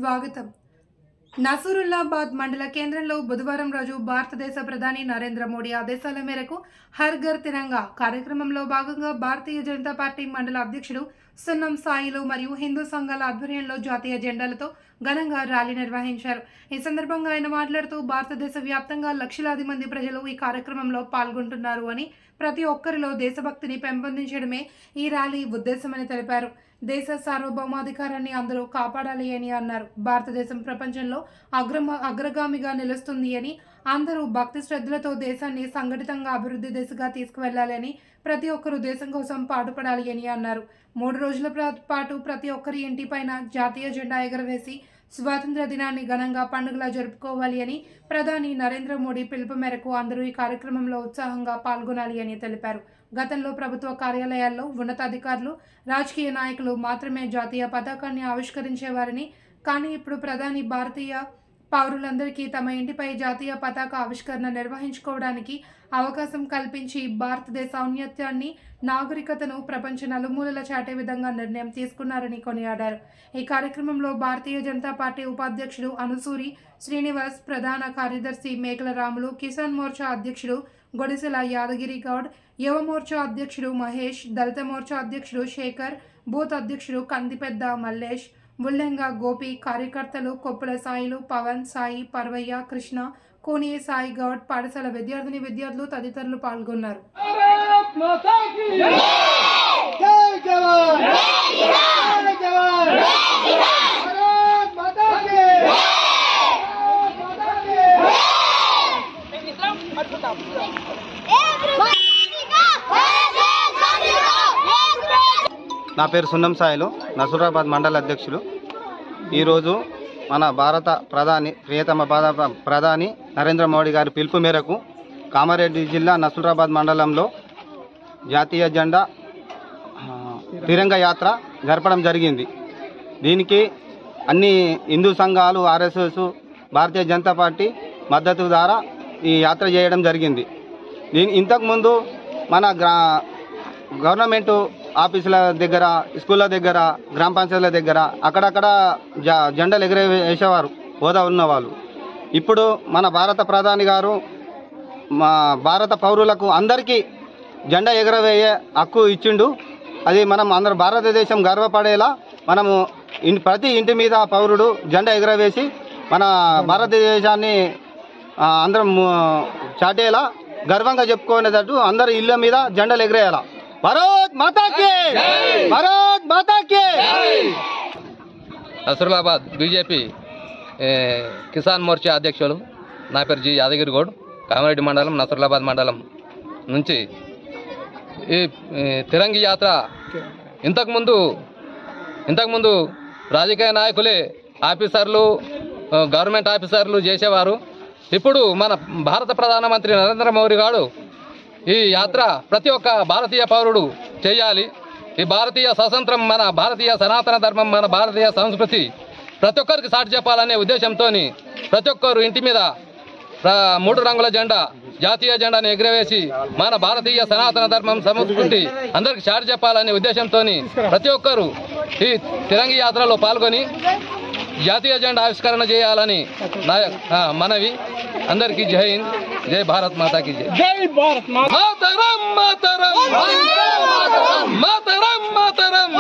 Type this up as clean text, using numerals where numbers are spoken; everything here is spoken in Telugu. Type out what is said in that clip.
స్వాగతం. నసరుల్లాబాద్ మండల కేంద్రంలో బుధవారం రోజు భారతదేశ ప్రధాని నరేంద్ర మోడీ ఆదేశాల మేరకు హర్ ఘర్ తిరంగా కార్యక్రమంలో భాగంగా భారతీయ జనతా పార్టీ మండల అధ్యక్షుడు సున్నం సాయిలు మరియు హిందూ సంఘాల ఆధ్వర్యంలో జాతీయ జెండాలతో ఘనంగా ర్యాలీ నిర్వహించారు. ఈ సందర్భంగా ఆయన మాట్లాడుతూ భారతదేశ వ్యాప్తంగా లక్షలాది మంది ప్రజలు ఈ కార్యక్రమంలో పాల్గొంటున్నారు అని, ప్రతి ఒక్కరిలో దేశభక్తిని పెంపొందించడమే ఈ ర్యాలీ ఉద్దేశమని తెలిపారు. దేశ సార్వభౌమాధికారాన్ని అందరూ కాపాడాలి అని అన్నారు. భారతదేశం ప్రపంచంలో అగ్రగామిగా నిలుస్తుంది అని, అందరూ భక్తి శ్రద్ధలతో దేశాన్ని సంఘటితంగా అభివృద్ధి దిశగా తీసుకువెళ్లాలని, ప్రతి ఒక్కరూ దేశం కోసం పాటుపడాలి అని అన్నారు. 3 రోజుల పాటు ప్రతి ఒక్కరి ఇంటిపైన జాతీయ జెండా ఎగరవేసి స్వాతంత్ర దినాన్ని ఘనంగా పండుగలా జరుపుకోవాలి అని ప్రధాని నరేంద్ర మోడీ పిలుపు మేరకు అందరూ ఈ కార్యక్రమంలో ఉత్సాహంగా పాల్గొనాలి అని తెలిపారు. గతంలో ప్రభుత్వ కార్యాలయాల్లో ఉన్నతాధికారులు, రాజకీయ నాయకులు మాత్రమే జాతీయ పతాకాన్ని ఆవిష్కరించేవారని, కానీ ఇప్పుడు ప్రధాని భారతీయ పౌరులందరికీ తమ ఇంటిపై జాతీయ పతాక ఆవిష్కరణ నిర్వహించుకోవడానికి అవకాశం కల్పించి భారతదేశ ఔన్నత్యాన్ని, నాగరికతను ప్రపంచ నలుమూలల చాటే విధంగా నిర్ణయం తీసుకున్నారని కొనియాడారు. ఈ కార్యక్రమంలో భారతీయ జనతా పార్టీ ఉపాధ్యక్షుడు అనుసూరి శ్రీనివాస్, ప్రధాన కార్యదర్శి మేకల రాములు, కిసాన్ మోర్చా అధ్యక్షుడు గొడిసెల యాదగిరి గౌడ్, యువ మోర్చా అధ్యక్షుడు మహేష్, దళిత మోర్చా అధ్యక్షుడు శేఖర్, బూత్ అధ్యక్షుడు కందిపెద్ద మల్లేష్, ముల్లెంగా గోపి, కార్యకర్తలు కొప్పుల సాయిలు, పవన్, సాయి, పర్వయ్య, కృష్ణ, కోని సాయి గౌడ్, పాఠశాల విద్యార్థులు తదితరులు పాల్గొన్నారు. నా పేరు సున్నం సాయిలు, నసరుల్లాబాద్ మండల అధ్యక్షులు. ఈరోజు మన భారత ప్రియతమ ప్రధాని నరేంద్ర మోడీ గారి పిలుపు మేరకు కామారెడ్డి జిల్లా నసరుల్లాబాద్ మండలంలో జాతీయ జెండా తిరంగా యాత్ర జరపడం జరిగింది. దీనికి అన్ని హిందూ సంఘాలు, ఆర్ఎస్ఎస్, భారతీయ జనతా పార్టీ మద్దతు ద్వారా ఈ యాత్ర చేయడం జరిగింది. ఇంతకుముందు మన గవర్నమెంట్ ఆఫీసుల దగ్గర, స్కూళ్ళ దగ్గర, గ్రామ పంచాయతీల దగ్గర అక్కడక్కడ జెండాలు ఎగరవేసేవారు హోదా ఉన్నవాళ్ళు. ఇప్పుడు మన భారత ప్రధాని గారు మా భారత పౌరులకు అందరికీ జెండా ఎగరవేయే హక్కు ఇచ్చిండు. అది మనం అందరూ భారతదేశం గర్వపడేలా మనము ప్రతి ఇంటి మీద పౌరుడు జెండా ఎగరవేసి మన భారతదేశాన్ని అందరం చాటేలా, గర్వంగా చెప్పుకునేటట్టు అందరి ఇళ్ళ మీద జెండాలు ఎగరేయాలా. భారత్ మాతా కీ, భారత్ మాతా కీ. నసరుల్లాబాద్ బీజేపీ కిసాన్ మోర్చా అధ్యక్షులు నా పేరు జి యాదగిరి గౌడ్, కామారెడ్డి మండలం నసరుల్లాబాద్ మండలం నుంచి ఈ తిరంగి యాత్ర ఇంతకుముందు రాజకీయ నాయకులే, ఆఫీసర్లు, గవర్నమెంట్ ఆఫీసర్లు చేసేవారు. ఇప్పుడు మన భారత ప్రధానమంత్రి నరేంద్ర మోడీ గారు ఈ యాత్ర ప్రతి ఒక్క భారతీయ పౌరుడు చేయాలి. ఈ భారతీయ స్వాతంత్రం, మన భారతీయ సనాతన ధర్మం, మన భారతీయ సంస్కృతి ప్రతి ఒక్కరికి సాటి చెప్పాలనే ఉద్దేశంతో ప్రతి ఒక్కరు ఇంటి మీద 3 రంగుల జెండా, జాతీయ జెండాను ఎగురవేసి మన భారతీయ సనాతన ధర్మం, సంస్కృతి అందరికి చాటి చెప్పాలనే ఉద్దేశంతో ప్రతి ఒక్కరు ఈ తిరంగి యాత్రలో పాల్గొని జాతీయ జెండా ఆవిష్కరణ చేయాలని మనవి. అందరికీ జై హింద్, జై భారత్ మాతాకి జై. జై భారత్ మాతరం మాతరం మాతరం మాతరం.